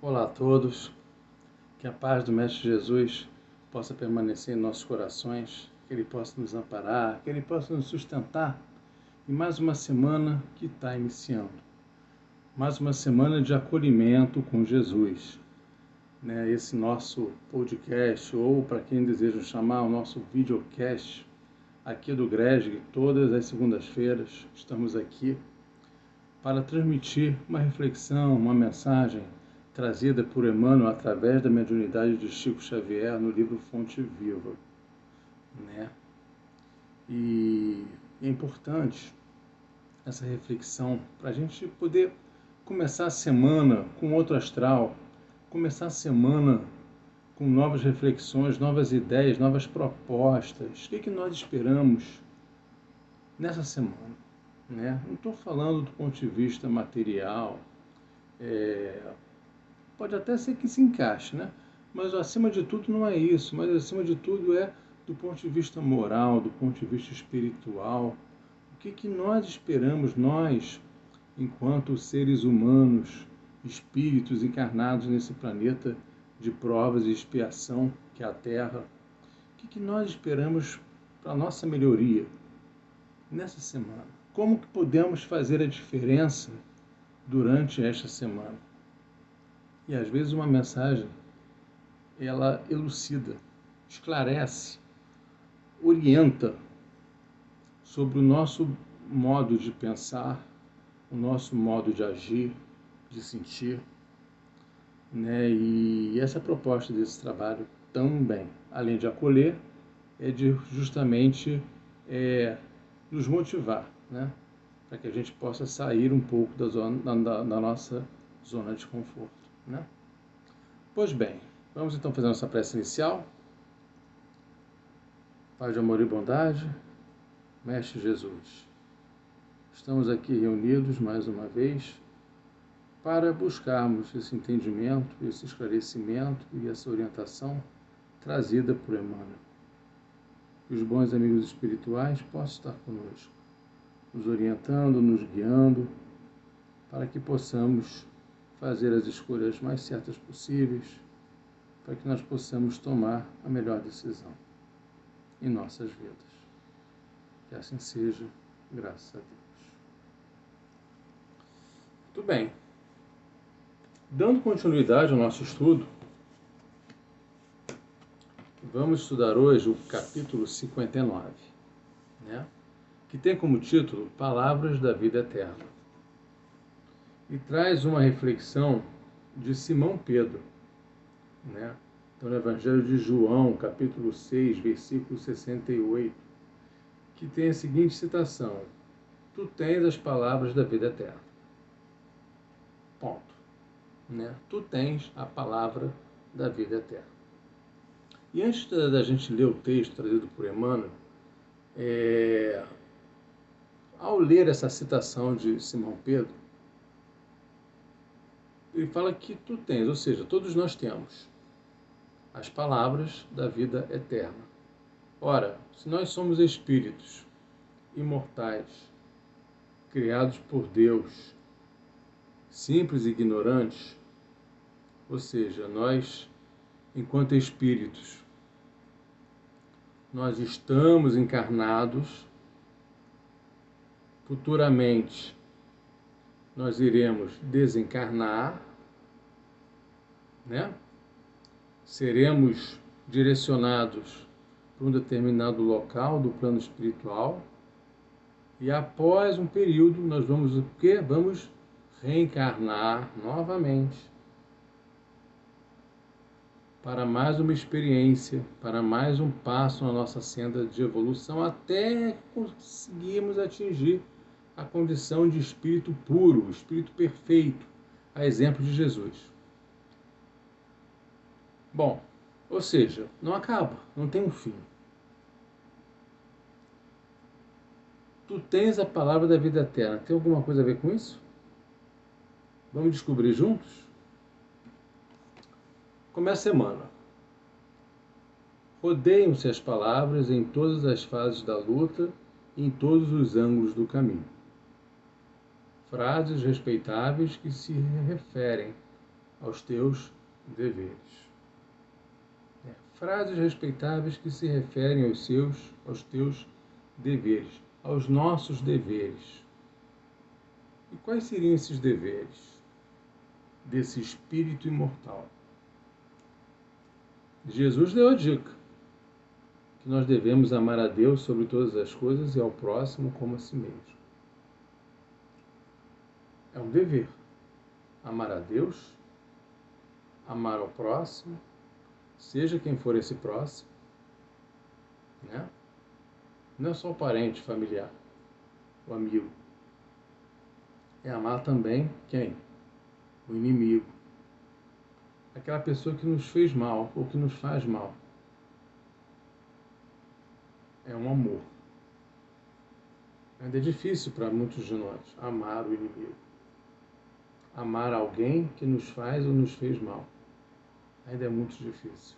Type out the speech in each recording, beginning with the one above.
Olá a todos, que a paz do Mestre Jesus possa permanecer em nossos corações, que Ele possa nos amparar, que Ele possa nos sustentar em mais uma semana que está iniciando, mais uma semana de acolhimento com Jesus. Esse nosso podcast, ou para quem deseja chamar, o nosso videocast, aqui do GRESG, todas as segundas-feiras estamos aqui para transmitir uma reflexão, uma mensagem trazida por Emmanuel através da mediunidade de Chico Xavier no livro Fonte Viva. E é importante essa reflexão para a gente poder começar a semana com outro astral, começar a semana com novas reflexões, novas ideias, novas propostas. O que nós esperamos nessa semana? Não estou falando do ponto de vista material, pode até ser que se encaixe, mas acima de tudo não é isso, mas acima de tudo é do ponto de vista moral, do ponto de vista espiritual. O que nós esperamos, nós, enquanto seres humanos, espíritos encarnados nesse planeta de provas e expiação, que é a Terra, o que nós esperamos para a nossa melhoria nessa semana? Como que podemos fazer a diferença durante esta semana? E às vezes uma mensagem, ela elucida, esclarece, orienta sobre o nosso modo de pensar, o nosso modo de agir, de sentir, E essa é a proposta desse trabalho também, além de acolher, é de justamente nos motivar, para que a gente possa sair um pouco da nossa zona de conforto, Pois bem, vamos então fazer a nossa prece inicial. Pai de amor e bondade, Mestre Jesus, estamos aqui reunidos mais uma vez para buscarmos esse entendimento, esse esclarecimento e essa orientação trazida por Emmanuel. Que os bons amigos espirituais possam estar conosco, nos orientando, nos guiando, para que possamos fazer as escolhas mais certas possíveis, para que nós possamos tomar a melhor decisão em nossas vidas. Que assim seja, graças a Deus. Muito bem. Dando continuidade ao nosso estudo, vamos estudar hoje o capítulo 59, que tem como título Palavras da Vida Eterna. E traz uma reflexão de Simão Pedro, Então, no Evangelho de João, capítulo 6, versículo 68, que tem a seguinte citação: Tu tens as palavras da vida eterna. Ponto. Tu tens a palavra da vida eterna. E antes da gente ler o texto trazido por Emmanuel, ao ler essa citação de Simão Pedro, ele fala que tu tens, ou seja, todos nós temos as palavras da vida eterna. Ora, se nós somos espíritos imortais, criados por Deus, simples e ignorantes, ou seja, nós, enquanto espíritos, nós estamos encarnados, futuramente nós iremos desencarnar, Seremos direcionados para um determinado local do plano espiritual e após um período nós vamos o quê? Vamos reencarnar novamente para mais uma experiência, para mais um passo na nossa senda de evolução até conseguirmos atingir a condição de espírito puro, espírito perfeito, a exemplo de Jesus. Bom, ou seja, não acaba, não tem um fim. Tu tens a palavra da vida eterna. Tem alguma coisa a ver com isso? Vamos descobrir juntos? Começa a semana. Rodeiam-se as palavras em todas as fases da luta e em todos os ângulos do caminho. Frases respeitáveis que se referem aos teus deveres. Frases respeitáveis que se referem aos teus deveres, aos nossos deveres. E quais seriam esses deveres desse espírito imortal? Jesus deu a dica que nós devemos amar a Deus sobre todas as coisas e ao próximo como a si mesmo. É um dever. Amar a Deus, amar ao próximo, seja quem for esse próximo, né? Não é só o parente, familiar, o amigo. É amar também quem? O inimigo. Aquela pessoa que nos fez mal ou que nos faz mal. É um amor. Ainda é difícil para muitos de nós amar o inimigo. Amar alguém que nos faz ou nos fez mal. Ainda é muito difícil.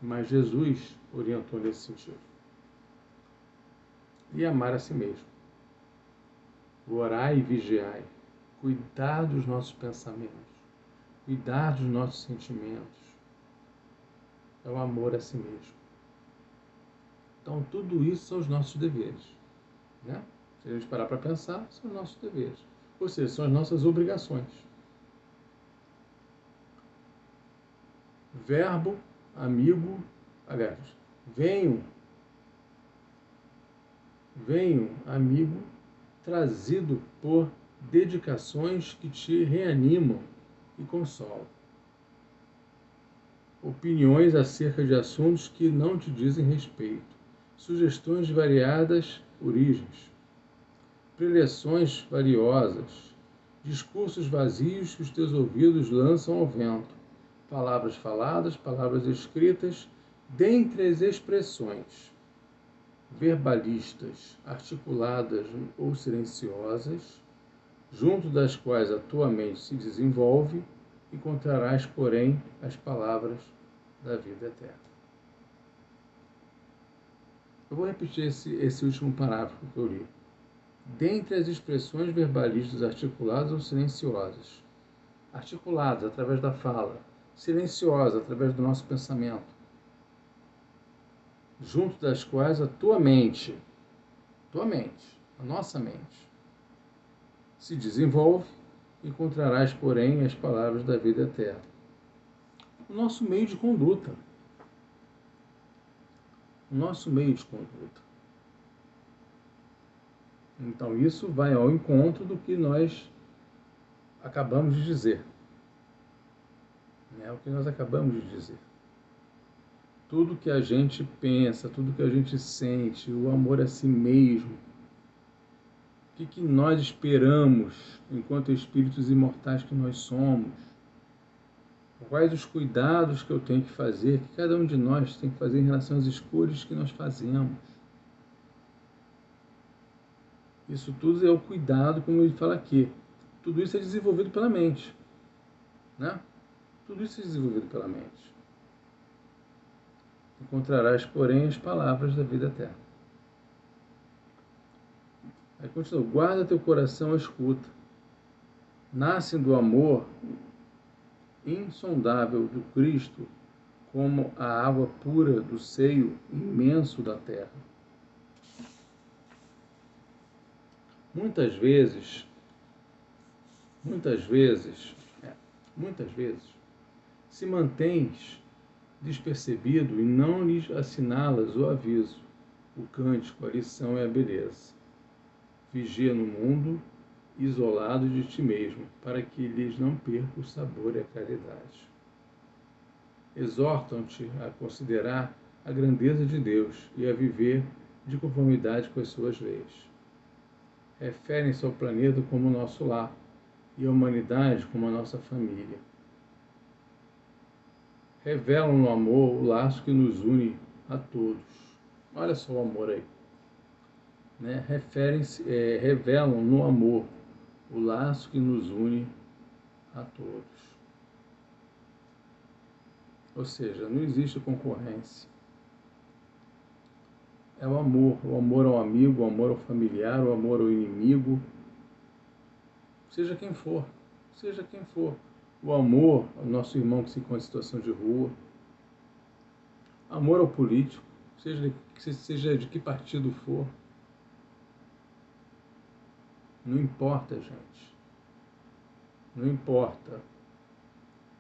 Mas Jesus orientou nesse sentido. E amar a si mesmo. Orai e vigiai. Cuidar dos nossos pensamentos. Cuidar dos nossos sentimentos. É o amor a si mesmo. Então, tudo isso são os nossos deveres. Né? Se a gente parar para pensar, são os nossos deveres. Ou seja, são as nossas obrigações. Verbo, amigo, aliás, venho, amigo, trazido por dedicações que te reanimam e consolam. Opiniões acerca de assuntos que não te dizem respeito. Sugestões de variadas origens. Preleções variosas. Discursos vazios que os teus ouvidos lançam ao vento. Palavras faladas, palavras escritas, dentre as expressões verbalistas, articuladas ou silenciosas, junto das quais a tua mente se desenvolve, encontrarás, porém, as palavras da vida eterna. Eu vou repetir esse último parágrafo que eu li. Dentre as expressões verbalistas articuladas ou silenciosas, articuladas através da fala, silenciosas através do nosso pensamento, junto das quais a tua mente, a nossa mente, se desenvolve, encontrarás, porém, as palavras da vida eterna. O nosso meio de conduta. O nosso meio de conduta. Então, isso vai ao encontro do que nós acabamos de dizer. É o que nós acabamos de dizer. Tudo que a gente pensa, tudo que a gente sente, o amor a si mesmo, o que nós esperamos enquanto espíritos imortais que nós somos, quais os cuidados que eu tenho que fazer, que cada um de nós tem que fazer em relação às escolhas que nós fazemos. Isso tudo é o cuidado, como ele fala aqui. Tudo isso é desenvolvido pela mente. Né? Tudo isso é desenvolvido pela mente. Encontrarás, porém, as palavras da vida eterna. Aí continua, guarda teu coração à escuta. Nascem do amor insondável do Cristo, como a água pura do seio imenso da terra. Muitas vezes, se mantens despercebido e não lhes assinalas o aviso, o cântico, a lição e a beleza. Vigia no mundo, isolado de ti mesmo, para que lhes não perca o sabor e a caridade. Exortam-te a considerar a grandeza de Deus e a viver de conformidade com as suas leis. Referem-se ao planeta como nosso lar e à humanidade como a nossa família. Revelam no amor o laço que nos une a todos. Olha só o amor aí. Né? Revelam no amor o laço que nos une a todos. Ou seja, não existe concorrência. É o amor ao amigo, o amor ao familiar, o amor ao inimigo, seja quem for, seja quem for. O amor ao nosso irmão que se encontra em situação de rua, amor ao político, seja de que partido for. Não importa, gente. Não importa.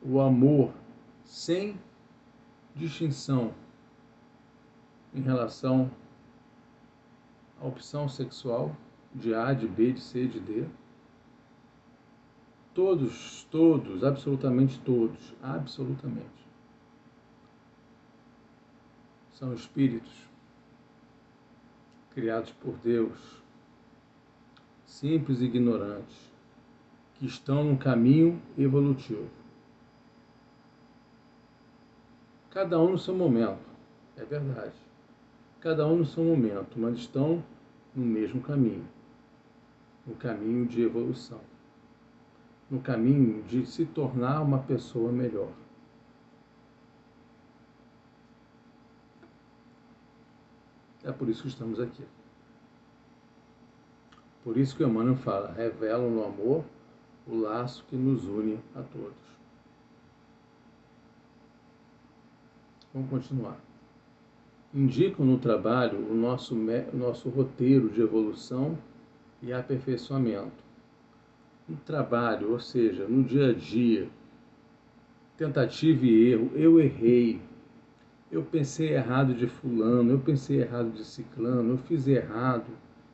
O amor sem distinção em relação à opção sexual de A, de B, de C, de D. Todos, absolutamente todos, são espíritos criados por Deus, simples e ignorantes, que estão num caminho evolutivo. Cada um no seu momento, é verdade. Cada um no seu momento, mas estão no mesmo caminho, no caminho de evolução, no caminho de se tornar uma pessoa melhor. É por isso que estamos aqui. Por isso que o Emmanuel fala, revelam no amor o laço que nos une a todos. Vamos continuar. Indicam no trabalho o nosso roteiro de evolução e aperfeiçoamento. No trabalho, ou seja, no dia a dia, tentativa e erro, eu errei, eu pensei errado de fulano, eu pensei errado de ciclano, eu fiz errado,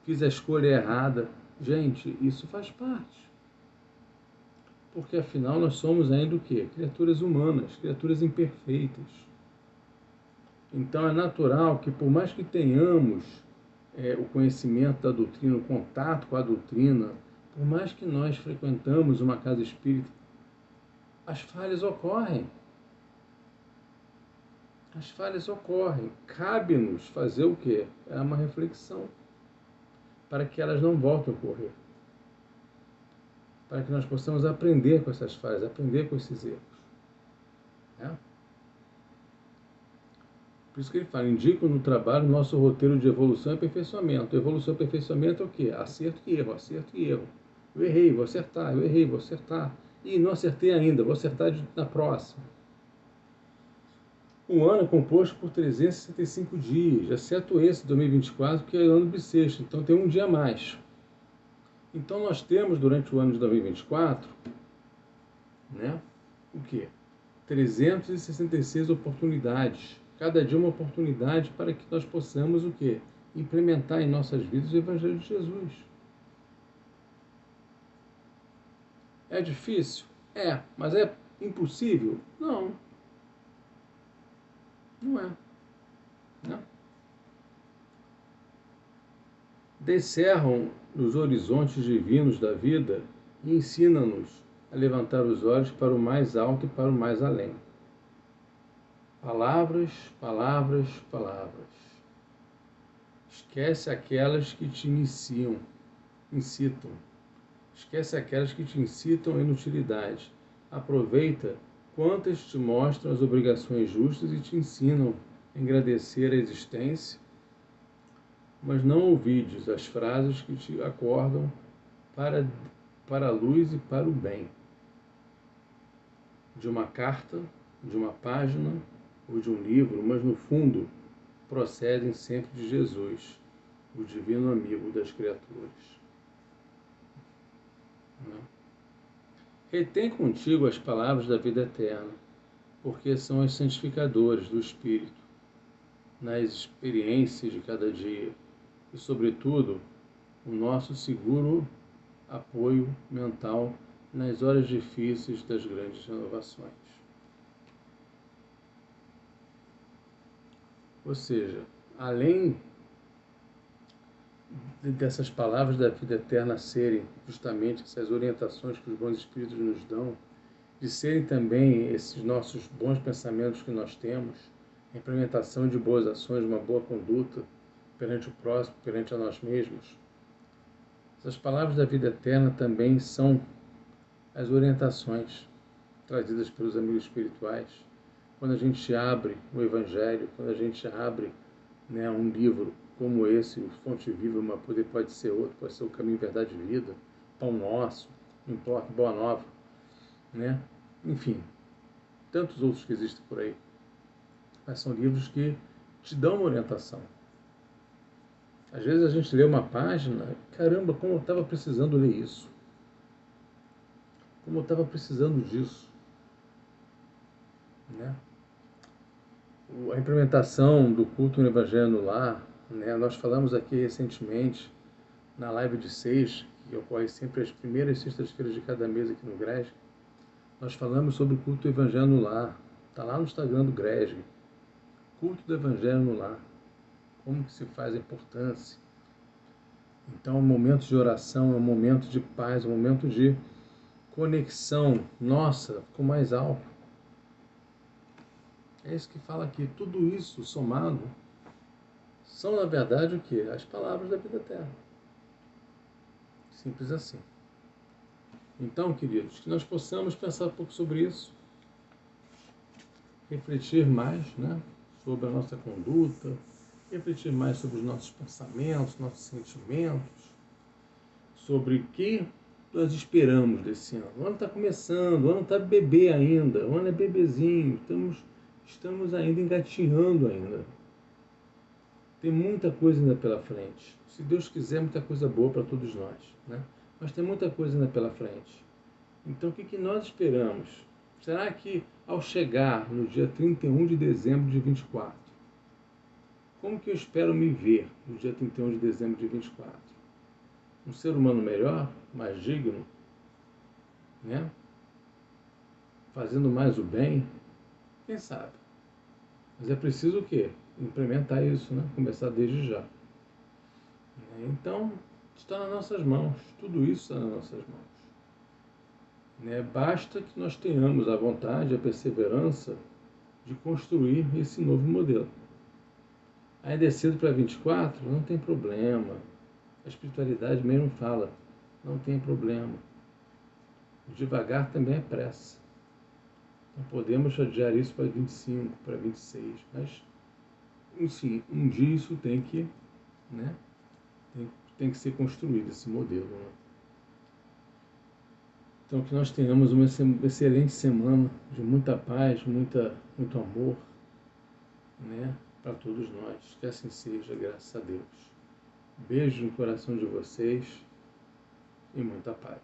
fiz a escolha errada. Gente, isso faz parte. Porque afinal nós somos ainda o quê? Criaturas humanas, criaturas imperfeitas. Então é natural que por mais que tenhamos o conhecimento da doutrina, o contato com a doutrina, por mais que nós frequentamos uma casa espírita, as falhas ocorrem. As falhas ocorrem. Cabe-nos fazer o quê? É uma reflexão para que elas não voltem a ocorrer. Para que nós possamos aprender com essas falhas, aprender com esses erros. É? Por isso que ele fala, indicam no trabalho o nosso roteiro de evolução e aperfeiçoamento. Evolução e aperfeiçoamento é o quê? Acerto e erro, acerto e erro. Eu errei, vou acertar, eu errei, vou acertar. Ih, não acertei ainda, vou acertar na próxima. Um ano é composto por 365 dias, exceto esse, 2024, que é ano bissexto, então tem um dia a mais. Então nós temos, durante o ano de 2024, o quê? 366 oportunidades. Cada dia uma oportunidade para que nós possamos o quê? Implementar em nossas vidas o Evangelho de Jesus. É difícil? É. Mas é impossível? Não. Não é. Não. Descerram nos horizontes divinos da vida e ensinam-nos a levantar os olhos para o mais alto e para o mais além. Palavras, palavras, palavras. Esquece aquelas que te incitam. Esquece aquelas que te incitam à inutilidade. Aproveita quantas te mostram as obrigações justas e te ensinam a engrandecer a existência, mas não ouvides as frases que te acordam para a luz e para o bem. De uma carta, de uma página ou de um livro, mas no fundo procedem sempre de Jesus, o divino amigo das criaturas. Retém contigo as palavras da vida eterna, porque são as santificadoras do Espírito, nas experiências de cada dia e, sobretudo, o nosso seguro apoio mental nas horas difíceis das grandes renovações. Ou seja, além dessas palavras da vida eterna serem justamente essas orientações que os bons espíritos nos dão, de serem também esses nossos bons pensamentos que nós temos, a implementação de boas ações, uma boa conduta perante o próximo, perante a nós mesmos. Essas palavras da vida eterna também são as orientações trazidas pelos amigos espirituais. Quando a gente abre o Evangelho, quando a gente abre um livro como esse, o Fonte Viva, pode ser outro, pode ser o Caminho, Verdade e Vida, Pão Nosso, não importa, Boa Nova. né? Enfim, tantos outros que existem por aí. Mas são livros que te dão uma orientação. Às vezes a gente lê uma página, caramba, como eu estava precisando ler isso. Como eu estava precisando disso, né? A implementação do culto no Evangelho no Lar, né? Nós falamos aqui recentemente, na live de 6, que ocorre sempre às primeiras sextas-feiras de cada mês aqui no GRESG, nós falamos sobre o culto do Evangelho no Lar. Está lá no Instagram do GRESG. Culto do Evangelho no Lar. Como que se faz a importância. Então, é um momento de oração, é um momento de paz, é um momento de conexão. Nossa, ficou mais alto. É isso que fala aqui. Tudo isso somado são, na verdade, o quê? As palavras da vida eterna. Simples assim. Então, queridos, que nós possamos pensar um pouco sobre isso, refletir mais, né, sobre a nossa conduta, refletir mais sobre os nossos pensamentos, nossos sentimentos, sobre o que nós esperamos desse ano. O ano está começando, o ano está bebê ainda, o ano é bebezinho, estamos ainda engatinhando ainda. Tem muita coisa ainda pela frente. Se Deus quiser, muita coisa boa para todos nós, né? Mas tem muita coisa ainda pela frente. Então, o que nós esperamos? Será que, ao chegar no dia 31 de dezembro de 24, como que eu espero me ver no dia 31 de dezembro de 24? Um ser humano melhor, mais digno, né? Fazendo mais o bem? Quem sabe? Mas é preciso o quê? Implementar isso, né? Começar desde já. Então, está nas nossas mãos. Tudo isso está nas nossas mãos. Né? Basta que nós tenhamos a vontade, a perseverança de construir esse novo modelo. Ainda é cedo para 24? Não tem problema. A espiritualidade mesmo fala, não tem problema. Devagar também é pressa. Não podemos adiar isso para 25, para 26, mas, enfim, um dia isso tem que, né, tem que ser construído, esse modelo. Né? Então, que nós tenhamos uma excelente semana de muita paz, muito amor, né, para todos nós. Que assim seja, graças a Deus. Beijo no coração de vocês e muita paz.